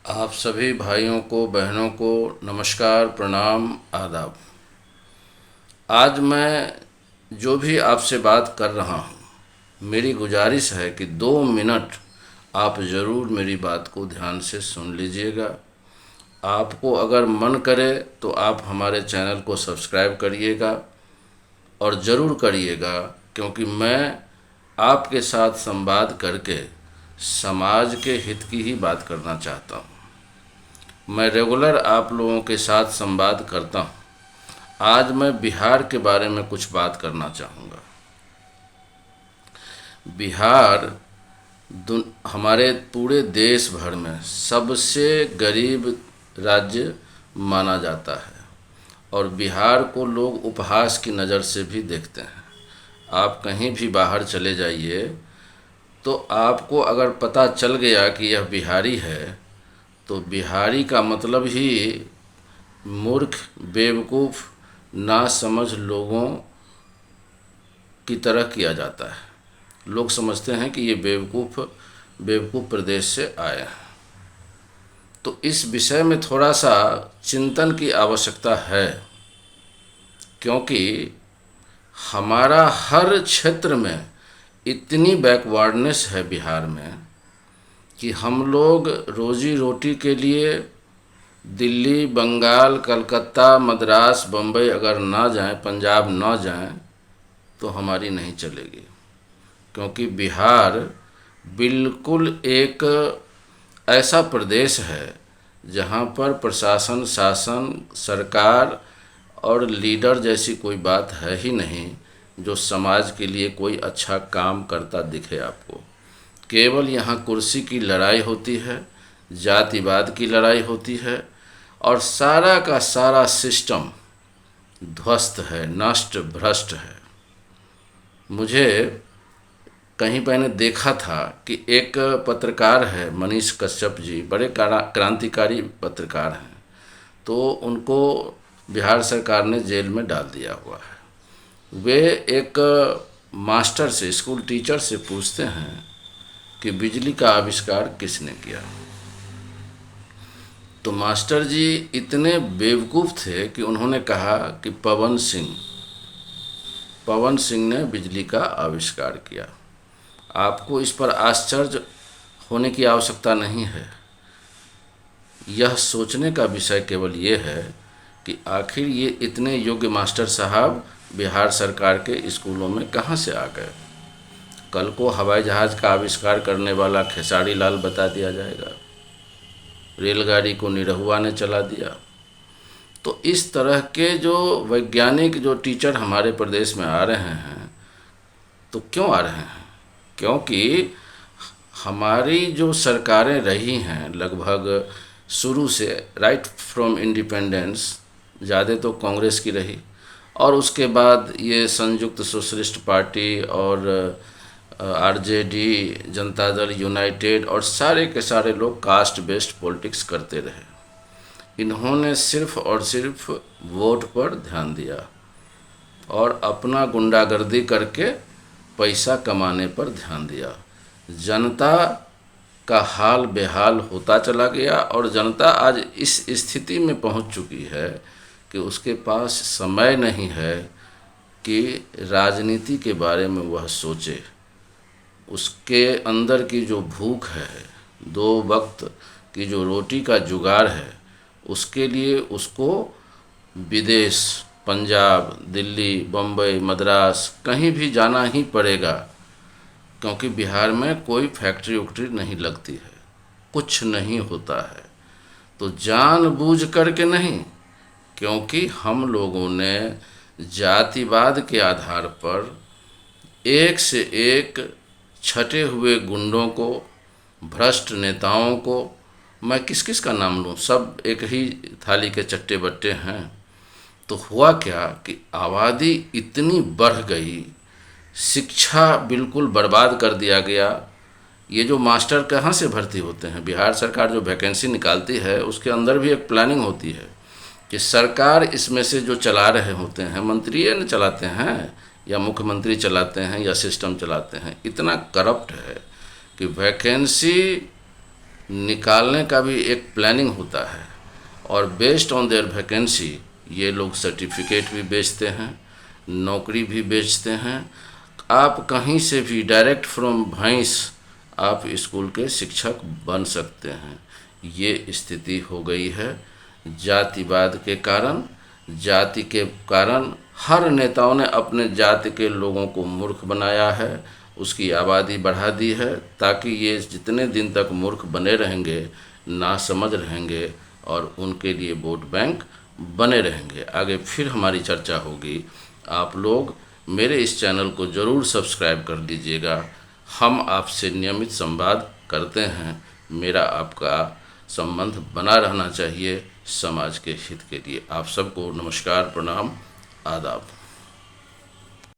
आप सभी भाइयों को बहनों को नमस्कार, प्रणाम, आदाब। आज मैं जो भी आपसे बात कर रहा हूँ, मेरी गुजारिश है कि 2 मिनट आप ज़रूर मेरी बात को ध्यान से सुन लीजिएगा। आपको अगर मन करे तो आप हमारे चैनल को सब्सक्राइब करिएगा और ज़रूर करिएगा, क्योंकि मैं आपके साथ संवाद करके समाज के हित की ही बात करना चाहता हूँ। मैं रेगुलर आप लोगों के साथ संवाद करता हूँ। आज मैं बिहार के बारे में कुछ बात करना चाहूँगा। बिहार हमारे पूरे देश भर में सबसे गरीब राज्य माना जाता है और बिहार को लोग उपहास की नज़र से भी देखते हैं। आप कहीं भी बाहर चले जाइए तो आपको अगर पता चल गया कि यह बिहारी है, तो बिहारी का मतलब ही मूर्ख, बेवकूफ़, नासमझ लोगों की तरह किया जाता है। लोग समझते हैं कि ये बेवकूफ़ प्रदेश से आए हैं। तो इस विषय में थोड़ा सा चिंतन की आवश्यकता है, क्योंकि हमारा हर क्षेत्र में इतनी बैकवर्डनेस है बिहार में कि हम लोग रोजी रोटी के लिए दिल्ली, बंगाल, कलकत्ता, मद्रास, बम्बई अगर ना जाएं, पंजाब ना जाएं, तो हमारी नहीं चलेगी। क्योंकि बिहार बिल्कुल एक ऐसा प्रदेश है जहाँ पर प्रशासन, शासन, सरकार और लीडर जैसी कोई बात है ही नहीं जो समाज के लिए कोई अच्छा काम करता दिखे आपको। केवल यहाँ कुर्सी की लड़ाई होती है, जातिवाद की लड़ाई होती है और सारा का सारा सिस्टम ध्वस्त है, नष्ट भ्रष्ट है। मुझे कहीं मैंने देखा था कि एक पत्रकार है, मनीष कश्यप जी, बड़े क्रांतिकारी पत्रकार हैं, तो उनको बिहार सरकार ने जेल में डाल दिया हुआ है। वे एक मास्टर से, स्कूल टीचर से पूछते हैं कि बिजली का आविष्कार किसने किया। तो मास्टर जी इतने बेवकूफ़ थे कि उन्होंने कहा कि पवन सिंह ने बिजली का आविष्कार किया। आपको इस पर आश्चर्य होने की आवश्यकता नहीं है। यह सोचने का विषय केवल ये है कि आखिर ये इतने योग्य मास्टर साहब बिहार सरकार के स्कूलों में कहाँ से आ गए। कल को हवाई जहाज़ का आविष्कार करने वाला खेसारी लाल बता दिया जाएगा, रेलगाड़ी को निरहुआ ने चला दिया। तो इस तरह के जो वैज्ञानिक, जो टीचर हमारे प्रदेश में आ रहे हैं, तो क्यों आ रहे हैं? क्योंकि हमारी जो सरकारें रही हैं लगभग शुरू से, राइट फ्रॉम इंडिपेंडेंस, ज़्यादा तो कांग्रेस की रही और उसके बाद ये संयुक्त सोशलिस्ट पार्टी और आरजेडी, जनता दल यूनाइटेड और सारे के सारे लोग कास्ट बेस्ड पॉलिटिक्स करते रहे। इन्होंने सिर्फ और सिर्फ वोट पर ध्यान दिया और अपना गुंडागर्दी करके पैसा कमाने पर ध्यान दिया। जनता का हाल बेहाल होता चला गया और जनता आज इस स्थिति में पहुंच चुकी है कि उसके पास समय नहीं है कि राजनीति के बारे में वह सोचे। उसके अंदर की जो भूख है, 2 वक्त की जो रोटी का जुगाड़ है, उसके लिए उसको विदेश, पंजाब, दिल्ली, बम्बई, मद्रास कहीं भी जाना ही पड़ेगा, क्योंकि बिहार में कोई फैक्ट्री वैक्ट्री नहीं लगती है, कुछ नहीं होता है। तो जानबूझ करके नहीं, क्योंकि हम लोगों ने जातिवाद के आधार पर एक से एक छटे हुए गुंडों को, भ्रष्ट नेताओं को, मैं किस किस का नाम लूँ, सब एक ही थाली के चट्टे बट्टे हैं। तो हुआ क्या कि आबादी इतनी बढ़ गई, शिक्षा बिल्कुल बर्बाद कर दिया गया। ये जो मास्टर कहाँ से भर्ती होते हैं? बिहार सरकार जो वैकेंसी निकालती है उसके अंदर भी एक प्लानिंग होती है कि सरकार इसमें से जो चला रहे होते हैं, मंत्री न चलाते हैं या मुख्यमंत्री चलाते हैं या सिस्टम चलाते हैं, इतना करप्ट है कि वैकेंसी निकालने का भी एक प्लानिंग होता है, और बेस्ड ऑन देयर वैकेंसी ये लोग सर्टिफिकेट भी बेचते हैं, नौकरी भी बेचते हैं। आप कहीं से भी डायरेक्ट फ्रॉम भैंस आप स्कूल के शिक्षक बन सकते हैं। ये स्थिति हो गई है जातिवाद के कारण। जाति के कारण हर नेताओं ने अपने जाति के लोगों को मूर्ख बनाया है, उसकी आबादी बढ़ा दी है, ताकि ये जितने दिन तक मूर्ख बने रहेंगे, नासमझ रहेंगे, और उनके लिए वोट बैंक बने रहेंगे। आगे फिर हमारी चर्चा होगी। आप लोग मेरे इस चैनल को ज़रूर सब्सक्राइब कर लीजिएगा। हम आपसे नियमित संवाद करते हैं। मेरा आपका संबंध बना रहना चाहिए समाज के हित के लिए। आप सबको नमस्कार, प्रणाम, आदाब।